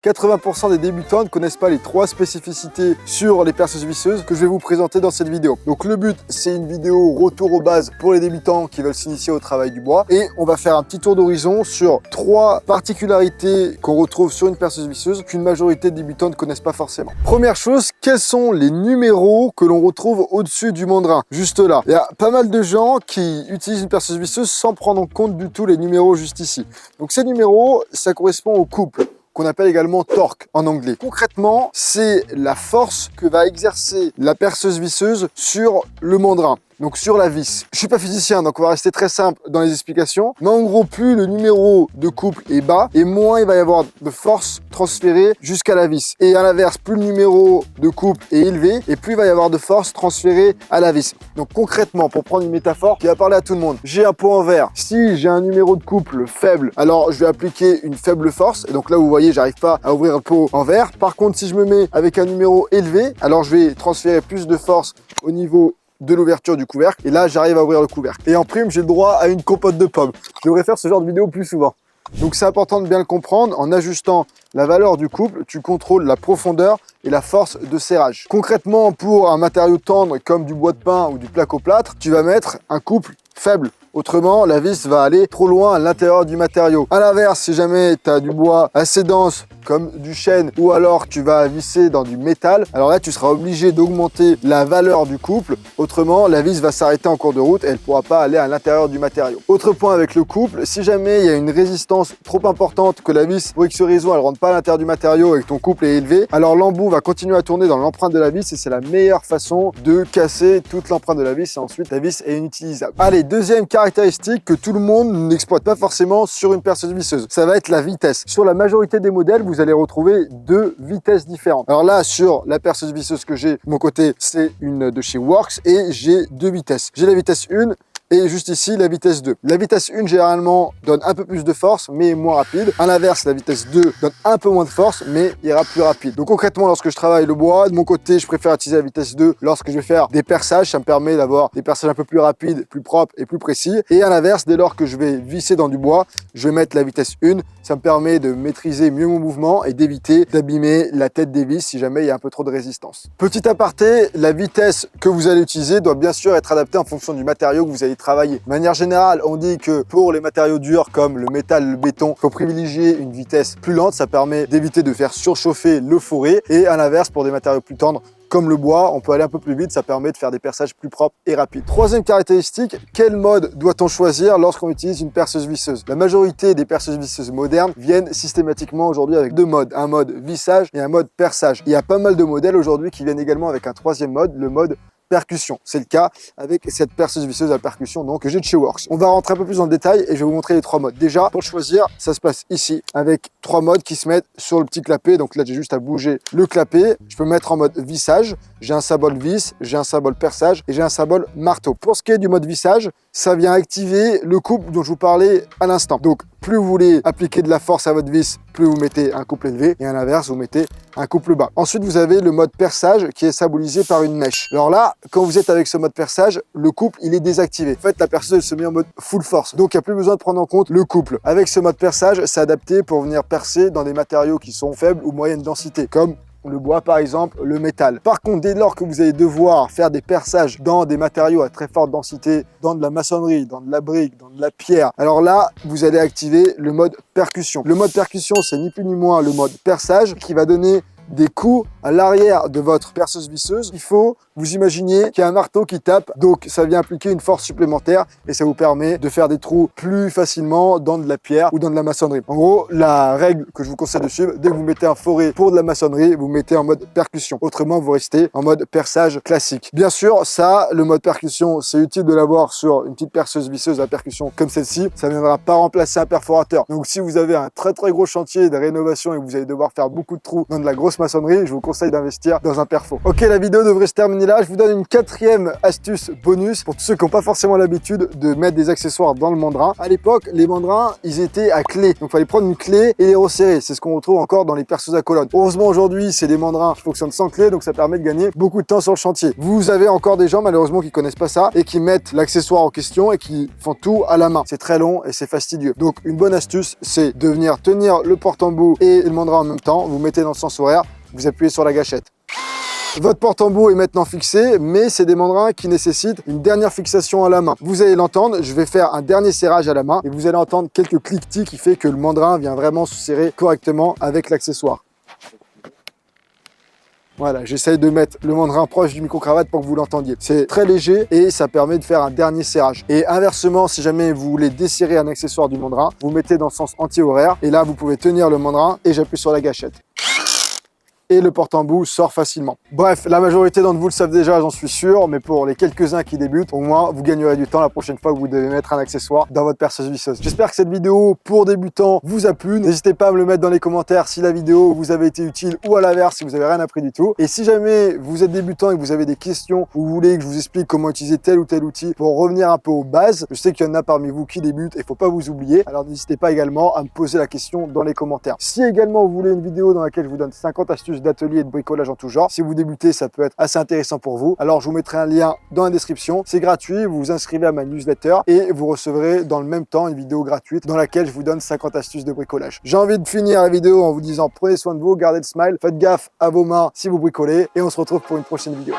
80% des débutants ne connaissent pas les 3 spécificités sur les perceuses visseuses que je vais vous présenter dans cette vidéo. Donc le but, c'est une vidéo retour aux bases pour les débutants qui veulent s'initier au travail du bois. Et on va faire un petit tour d'horizon sur 3 particularités qu'on retrouve sur une perceuse visseuse qu'une majorité de débutants ne connaissent pas forcément. Première chose, quels sont les numéros que l'on retrouve au-dessus du mandrin? Juste là. Il y a pas mal de gens qui utilisent une perceuse visseuse sans prendre en compte du tout les numéros juste ici. Donc ces numéros, ça correspond au couple, qu'on appelle également torque en anglais. Concrètement, c'est la force que va exercer la perceuse visseuse sur le mandrin, donc sur la vis. Je suis pas physicien, donc on va rester très simple dans les explications, mais en gros, plus le numéro de couple est bas, et moins il va y avoir de force transférée jusqu'à la vis. Et à l'inverse, plus le numéro de couple est élevé, et plus il va y avoir de force transférée à la vis. Donc concrètement, pour prendre une métaphore qui va parler à tout le monde, j'ai un pot en verre. Si j'ai un numéro de couple faible, alors je vais appliquer une faible force, et donc là, vous voyez, j'arrive pas à ouvrir le pot en verre. Par contre, si je me mets avec un numéro élevé, alors je vais transférer plus de force au niveau de l'ouverture du couvercle, et là j'arrive à ouvrir le couvercle. Et en prime, j'ai le droit à une compote de pommes. Je devrais faire ce genre de vidéo plus souvent. Donc c'est important de bien le comprendre. En ajustant la valeur du couple, tu contrôles la profondeur et la force de serrage. Concrètement, pour un matériau tendre comme du bois de pin ou du placo-plâtre, tu vas mettre un couple faible. Autrement, la vis va aller trop loin à l'intérieur du matériau. À l'inverse, si jamais tu as du bois assez dense, comme du chêne, ou alors tu vas visser dans du métal, alors là, tu seras obligé d'augmenter la valeur du couple. Autrement, la vis va s'arrêter en cours de route et elle ne pourra pas aller à l'intérieur du matériau. Autre point avec le couple, si jamais il y a une résistance trop importante que la vis, pour X raison, elle ne rentre pas à l'intérieur du matériau et que ton couple est élevé, alors l'embout va continuer à tourner dans l'empreinte de la vis et c'est la meilleure façon de casser toute l'empreinte de la vis et ensuite la vis est inutilisable. Allez, deuxième caractéristique que tout le monde n'exploite pas forcément sur une perceuse visseuse, ça va être la vitesse. Sur la majorité des modèles, vous allez retrouver 2 vitesses différentes. Alors là, sur la perceuse visseuse que j'ai de mon côté, c'est une de chez Works et j'ai 2 vitesses. J'ai la vitesse 1 et juste ici, la vitesse 2. La vitesse 1, généralement, donne un peu plus de force, mais est moins rapide. À l'inverse, la vitesse 2 donne un peu moins de force, mais ira plus rapide. Donc concrètement, lorsque je travaille le bois, de mon côté, je préfère utiliser la vitesse 2 lorsque je vais faire des perçages. Ça me permet d'avoir des perçages un peu plus rapides, plus propres et plus précis. Et à l'inverse, dès lors que je vais visser dans du bois, je vais mettre la vitesse 1. Ça me permet de maîtriser mieux mon mouvement et d'éviter d'abîmer la tête des vis si jamais il y a un peu trop de résistance. Petit aparté, la vitesse que vous allez utiliser doit bien sûr être adaptée en fonction du matériau que vous allez travailler. De manière générale, on dit que pour les matériaux durs comme le métal, le béton, il faut privilégier une vitesse plus lente. Ça permet d'éviter de faire surchauffer le fourré. Et à l'inverse, pour des matériaux plus tendres, comme le bois, on peut aller un peu plus vite, ça permet de faire des perçages plus propres et rapides. Troisième caractéristique, quel mode doit-on choisir lorsqu'on utilise une perceuse visseuse? La majorité des perceuses visseuses modernes viennent systématiquement aujourd'hui avec 2 modes, un mode vissage et un mode perçage. Il y a pas mal de modèles aujourd'hui qui viennent également avec un 3e mode, le mode percussion. C'est le cas avec cette perceuse visseuse à percussion donc que j'ai de chez Works. On va rentrer un peu plus dans le détail et je vais vous montrer les 3 modes. Déjà, pour le choisir, ça se passe ici avec 3 modes qui se mettent sur le petit clapet. Donc là, j'ai juste à bouger le clapet. Je peux mettre en mode vissage. J'ai un symbole vis, j'ai un symbole perçage et j'ai un symbole marteau. Pour ce qui est du mode vissage, ça vient activer le couple dont je vous parlais à l'instant. Donc, plus vous voulez appliquer de la force à votre vis, plus vous mettez un couple élevé et à l'inverse, vous mettez un couple bas. Ensuite, vous avez le mode perçage qui est symbolisé par une mèche. Alors là, quand vous êtes avec ce mode perçage, le couple, il est désactivé. En fait, la perceuse, elle se met en mode full force. Donc, il n'y a plus besoin de prendre en compte le couple. Avec ce mode perçage, c'est adapté pour venir percer dans des matériaux qui sont faibles ou moyenne densité, comme le bois par exemple, le métal. Par contre, dès lors que vous allez devoir faire des perçages dans des matériaux à très forte densité, dans de la maçonnerie, dans de la brique, dans de la pierre, alors là, vous allez activer le mode percussion. Le mode percussion, c'est ni plus ni moins le mode perçage qui va donner des coups à l'arrière de votre perceuse visseuse. Il faut vous imaginer qu'il y a un marteau qui tape, donc ça vient appliquer une force supplémentaire et ça vous permet de faire des trous plus facilement dans de la pierre ou dans de la maçonnerie. En gros, la règle que je vous conseille de suivre, dès que vous mettez un forêt pour de la maçonnerie, vous mettez en mode percussion. Autrement, vous restez en mode perçage classique. Bien sûr, ça, le mode percussion, c'est utile de l'avoir sur une petite perceuse visseuse à percussion comme celle-ci. Ça ne viendra pas remplacer un perforateur. Donc si vous avez un très gros chantier de rénovation et que vous allez devoir faire beaucoup de trous dans de la grosse maçonnerie, je vous conseille conseille d'investir dans un perfo. Ok, la vidéo devrait se terminer là. Je vous donne une 4e astuce bonus pour tous ceux qui n'ont pas forcément l'habitude de mettre des accessoires dans le mandrin. À l'époque, les mandrins, ils étaient à clé. Donc, il fallait prendre une clé et les resserrer. C'est ce qu'on retrouve encore dans les perceuses à colonne. Heureusement, aujourd'hui, c'est des mandrins qui fonctionnent sans clé, donc ça permet de gagner beaucoup de temps sur le chantier. Vous avez encore des gens, malheureusement, qui connaissent pas ça et qui mettent l'accessoire en question et qui font tout à la main. C'est très long et c'est fastidieux. Donc, une bonne astuce, c'est de venir tenir le porte-embout et le mandrin en même temps. Vous mettez dans le sens horaire, vous appuyez sur la gâchette. Votre porte-embout est maintenant fixé, mais c'est des mandrins qui nécessitent une dernière fixation à la main. Vous allez l'entendre, je vais faire un dernier serrage à la main et vous allez entendre quelques cliquetis qui fait que le mandrin vient vraiment se serrer correctement avec l'accessoire. Voilà, j'essaye de mettre le mandrin proche du micro-cravate pour que vous l'entendiez. C'est très léger et ça permet de faire un dernier serrage. Et inversement, si jamais vous voulez desserrer un accessoire du mandrin, vous mettez dans le sens anti-horaire et là, vous pouvez tenir le mandrin et j'appuie sur la gâchette. Et le porte-embout sort facilement. Bref, la majorité d'entre vous le savent déjà, j'en suis sûr, mais pour les quelques-uns qui débutent, au moins, vous gagnerez du temps la prochaine fois que vous devez mettre un accessoire dans votre perceuse visseuse. J'espère que cette vidéo pour débutants vous a plu. N'hésitez pas à me le mettre dans les commentaires si la vidéo vous avait été utile ou à l'inverse si vous avez rien appris du tout. Et si jamais vous êtes débutant et que vous avez des questions ou vous voulez que je vous explique comment utiliser tel ou tel outil pour revenir un peu aux bases, je sais qu'il y en a parmi vous qui débutent et il faut pas vous oublier. Alors n'hésitez pas également à me poser la question dans les commentaires. Si également vous voulez une vidéo dans laquelle je vous donne 50 astuces d'atelier et de bricolage en tout genre, si vous débutez, ça peut être assez intéressant pour vous. Alors je vous mettrai un lien dans la description. C'est gratuit, vous vous inscrivez à ma newsletter et vous recevrez dans le même temps une vidéo gratuite dans laquelle je vous donne 50 astuces de bricolage. J'ai envie de finir la vidéo en vous disant prenez soin de vous, gardez le smile, faites gaffe à vos mains si vous bricolez et on se retrouve pour une prochaine vidéo.